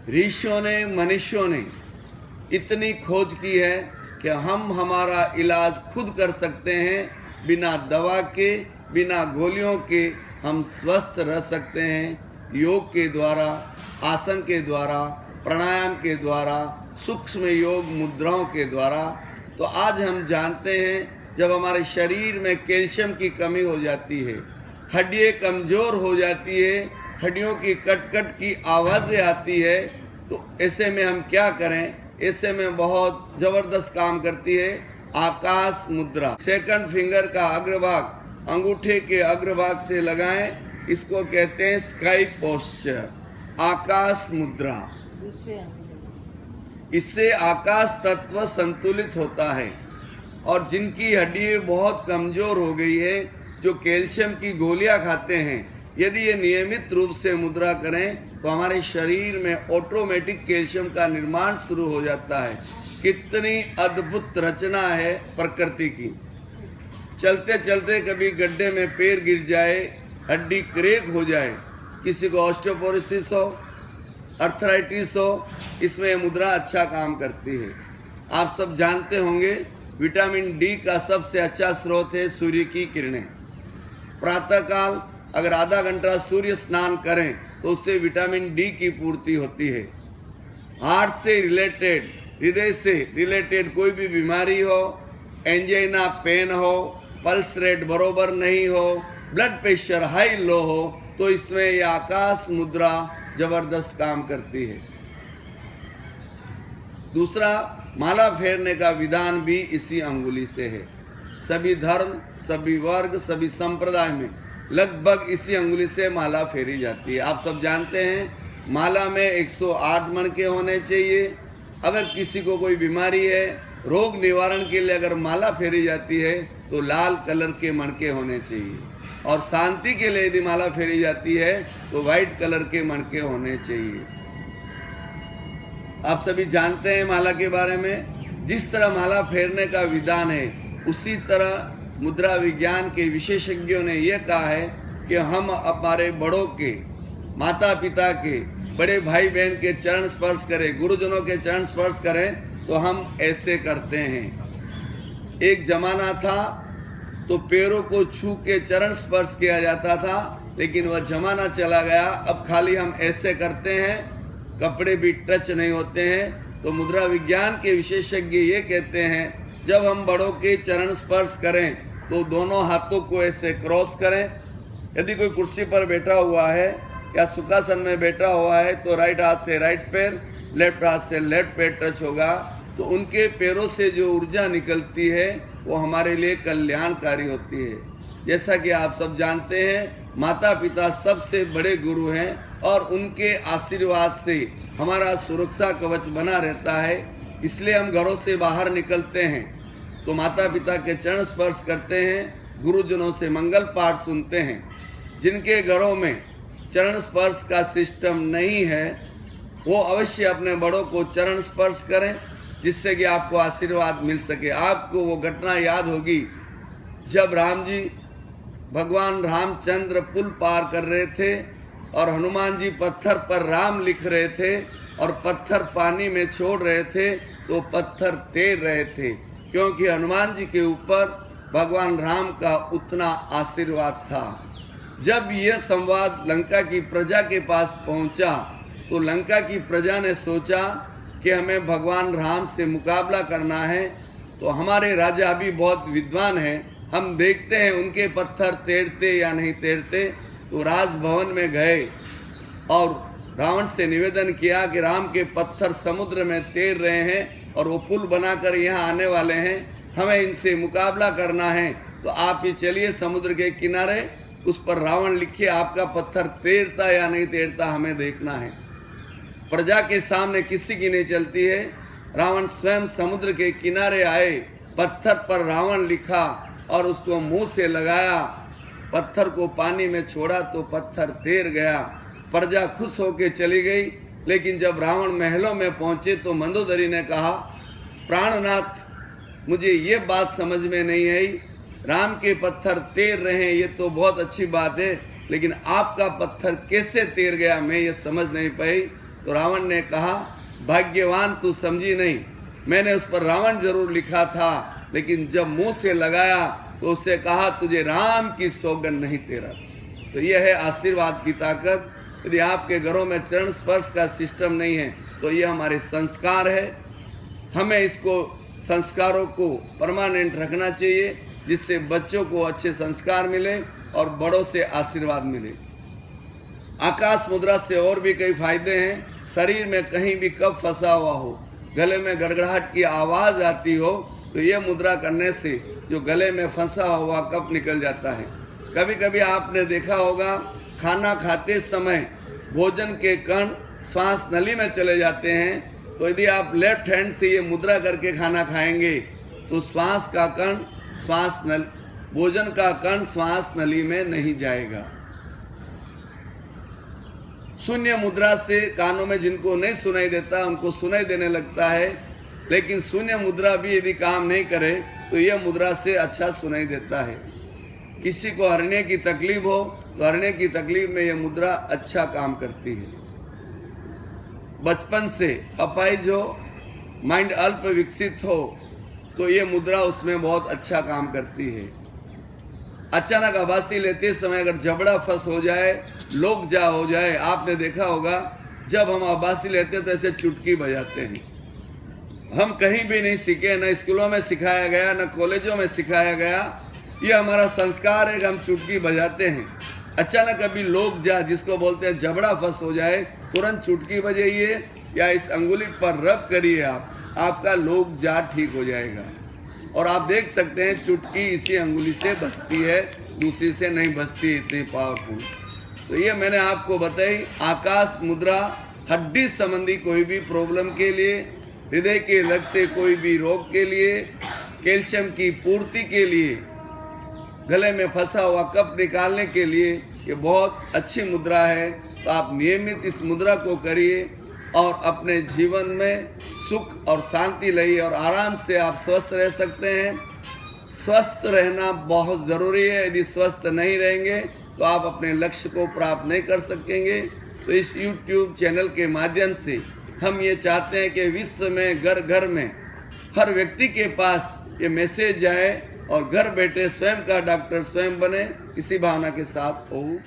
ऋषियों ने, मनुष्यों ने इतनी खोज की है कि हम हमारा इलाज खुद कर सकते हैं। बिना दवा के, बिना गोलियों के हम स्वस्थ रह सकते हैं। योग के द्वारा, आसन के द्वारा, प्राणायाम के द्वारा, सूक्ष्म योग मुद्राओं के द्वारा। तो आज हम जानते हैं जब हमारे शरीर में कैल्शियम की कमी हो जाती है, हड्डियाँ कमज़ोर हो जाती है, हड्डियों की कट कट की आवाज़ें आती है, तो ऐसे में हम क्या करें? ऐसे में बहुत ज़बरदस्त काम करती है आकाश मुद्रा। सेकंड फिंगर का अग्रभाग अंगूठे के अग्रभाग से लगाएं, इसको कहते हैं स्काई पोस्चर, आकाश मुद्रा। इससे आकाश तत्व संतुलित होता है। और जिनकी हड्डी बहुत कमज़ोर हो गई है, जो कैल्शियम की गोलियां खाते हैं, यदि ये नियमित रूप से मुद्रा करें तो हमारे शरीर में ऑटोमेटिक कैल्शियम का निर्माण शुरू हो जाता है। कितनी अद्भुत रचना है प्रकृति की। चलते चलते कभी गड्ढे में पैर गिर जाए, हड्डी क्रैक हो जाए, किसी को ऑस्टियोपोरोसिस हो, अर्थराइटिस हो, इसमें मुद्रा अच्छा काम करती है। आप सब जानते होंगे विटामिन डी का सबसे अच्छा स्रोत है सूर्य की किरणें। प्रातःकाल अगर आधा घंटा सूर्य स्नान करें तो उससे विटामिन डी की पूर्ति होती है। हार्ट से रिलेटेड, हृदय से रिलेटेड कोई भी बीमारी हो, एंजाइना पेन हो, पल्स रेट बरोबर नहीं हो, ब्लड प्रेशर हाई लो हो, तो इसमें यह आकाश मुद्रा जबरदस्त काम करती है। दूसरा, माला फेरने का विधान भी इसी अंगुली से है। सभी धर्म, सभी वर्ग, सभी संप्रदाय में लगभग इसी अंगुली से माला फेरी जाती है। आप सब जानते हैं माला में 108 मणके होने चाहिए। अगर किसी को कोई बीमारी है, रोग निवारण के लिए अगर माला फेरी जाती है तो लाल कलर के मणके होने चाहिए। और शांति के लिए यदि माला फेरी जाती है तो वाइट कलर के मणके होने चाहिए। आप सभी जानते हैं माला के बारे में। जिस तरह माला फेरने का विधान है, उसी तरह मुद्रा विज्ञान के विशेषज्ञों ने यह कहा है कि हम हमारे बड़ों के, माता पिता के, बड़े भाई बहन के चरण स्पर्श करें, गुरुजनों के चरण स्पर्श करें तो हम ऐसे करते हैं। एक जमाना था तो पैरों को छू के चरण स्पर्श किया जाता था, लेकिन वह जमाना चला गया। अब खाली हम ऐसे करते हैं, कपड़े भी टच नहीं होते हैं। तो मुद्रा विज्ञान के विशेषज्ञ ये कहते हैं जब हम बड़ों के चरण स्पर्श करें तो दोनों हाथों को ऐसे क्रॉस करें। यदि कोई कुर्सी पर बैठा हुआ है या सुखासन में बैठा हुआ है तो राइट हाथ से राइट पैर, लेफ्ट हाथ से लेफ्ट पैर टच होगा। तो उनके पैरों से जो ऊर्जा निकलती है वो हमारे लिए कल्याणकारी होती है। जैसा कि आप सब जानते हैं, माता पिता सबसे बड़े गुरु हैं और उनके आशीर्वाद से हमारा सुरक्षा कवच बना रहता है। इसलिए हम घरों से बाहर निकलते हैं तो माता पिता के चरण स्पर्श करते हैं, गुरुजनों से मंगल पाठ सुनते हैं। जिनके घरों में चरण स्पर्श का सिस्टम नहीं है वो अवश्य अपने बड़ों को चरण स्पर्श करें, जिससे कि आपको आशीर्वाद मिल सके। आपको वो घटना याद होगी जब राम जी, भगवान रामचंद्र पुल पार कर रहे थे और हनुमान जी पत्थर पर राम लिख रहे थे और पत्थर पानी में छोड़ रहे थे तो पत्थर तैर रहे थे, क्योंकि हनुमान जी के ऊपर भगवान राम का उतना आशीर्वाद था। जब यह संवाद लंका की प्रजा के पास पहुंचा तो लंका की प्रजा ने सोचा कि हमें भगवान राम से मुकाबला करना है। तो हमारे राजा भी बहुत विद्वान हैं, हम देखते हैं उनके पत्थर तैरते या नहीं तैरते। तो राजभवन में गए और रावण से निवेदन किया कि राम के पत्थर समुद्र में तैर रहे हैं और वो पुल बनाकर यहाँ आने वाले हैं, हमें इनसे मुकाबला करना है। तो आप ही चलिए समुद्र के किनारे, उस पर रावण लिखिए आपका पत्थर तैरता या नहीं तैरता, हमें देखना है। प्रजा के सामने किसी की नहीं चलती है। रावण स्वयं समुद्र के किनारे आए, पत्थर पर रावण लिखा और उसको मुंह से लगाया, पत्थर को पानी में छोड़ा तो पत्थर तैर गया। प्रजा खुश होकर चली गई। लेकिन जब रावण महलों में पहुंचे तो मंदोदरी ने कहा, प्राणनाथ, मुझे ये बात समझ में नहीं आई, राम के पत्थर तैर रहे हैं ये तो बहुत अच्छी बात है, लेकिन आपका पत्थर कैसे तैर गया मैं ये समझ नहीं पाई। तो रावण ने कहा, भाग्यवान तू समझी नहीं, मैंने उस पर रावण जरूर लिखा था, लेकिन जब मुंह से लगाया तो उससे कहा तुझे राम की सौगंध नहीं तेरा। तो यह है आशीर्वाद की ताकत। यदि आपके घरों में चरण स्पर्श का सिस्टम नहीं है तो ये हमारे संस्कार है। हमें इसको संस्कारों को परमानेंट रखना चाहिए, जिससे बच्चों को अच्छे संस्कार मिले और बड़ों से आशीर्वाद मिले। आकाश मुद्रा से और भी कई फायदे हैं। शरीर में कहीं भी कफ फंसा हुआ हो, गले में गड़गड़ाहट की आवाज़ आती हो, तो ये मुद्रा करने से जो गले में फंसा हुआ कफ निकल जाता है। कभी कभी आपने देखा होगा, खाना खाते समय भोजन के कण श्वास नली में चले जाते हैं, तो यदि आप लेफ्ट हैंड से ये मुद्रा करके खाना खाएंगे तो भोजन का कण श्वास नली में नहीं जाएगा। शून्य मुद्रा से कानों में जिनको नहीं सुनाई देता उनको सुनाई देने लगता है, लेकिन शून्य मुद्रा भी यदि काम नहीं करे तो यह मुद्रा से अच्छा सुनाई देता है। किसी को हरने की तकलीफ हो तो हरने की तकलीफ में यह मुद्रा अच्छा काम करती है। बचपन से अपाहिज हो, माइंड अल्प विकसित हो, तो ये मुद्रा उसमें बहुत अच्छा काम करती है। अचानक आभासी लेते समय अगर जबड़ा फंस हो जाए, लोग जा हो जाए, आपने देखा होगा जब हम आभासी लेते तो ऐसे चुटकी बजाते हैं। हम कहीं भी नहीं सीखे, न स्कूलों में सिखाया गया, न कॉलेजों में सिखाया गया। ये हमारा संस्कार है कि हम चुटकी बजाते हैं। अचानक अभी लोग जा, जिसको बोलते हैं जबड़ा फंस हो जाए, तुरंत चुटकी बजाइए या इस अंगुली पर रब करिए, आपका लोग जा ठीक हो जाएगा। और आप देख सकते हैं चुटकी इसी अंगुली से बजती है, दूसरी से नहीं बजती, इतनी पावरफुल। तो ये मैंने आपको बताई आकाश मुद्रा। हड्डी संबंधी कोई भी प्रॉब्लम के लिए, हृदय के लगते कोई भी रोग के लिए, कैल्शियम की पूर्ति के लिए, गले में फंसा हुआ कफ निकालने के लिए ये बहुत अच्छी मुद्रा है। तो आप नियमित इस मुद्रा को करिए और अपने जीवन में सुख और शांति लाइए और आराम से आप स्वस्थ रह सकते हैं। स्वस्थ रहना बहुत ज़रूरी है। यदि स्वस्थ नहीं रहेंगे तो आप अपने लक्ष्य को प्राप्त नहीं कर सकेंगे। तो इस YouTube चैनल के माध्यम से हम ये चाहते हैं कि विश्व में घर घर में हर व्यक्ति के पास ये मैसेज जाए और घर बैठे स्वयं का डॉक्टर स्वयं बने। इसी भावना के साथ ओम।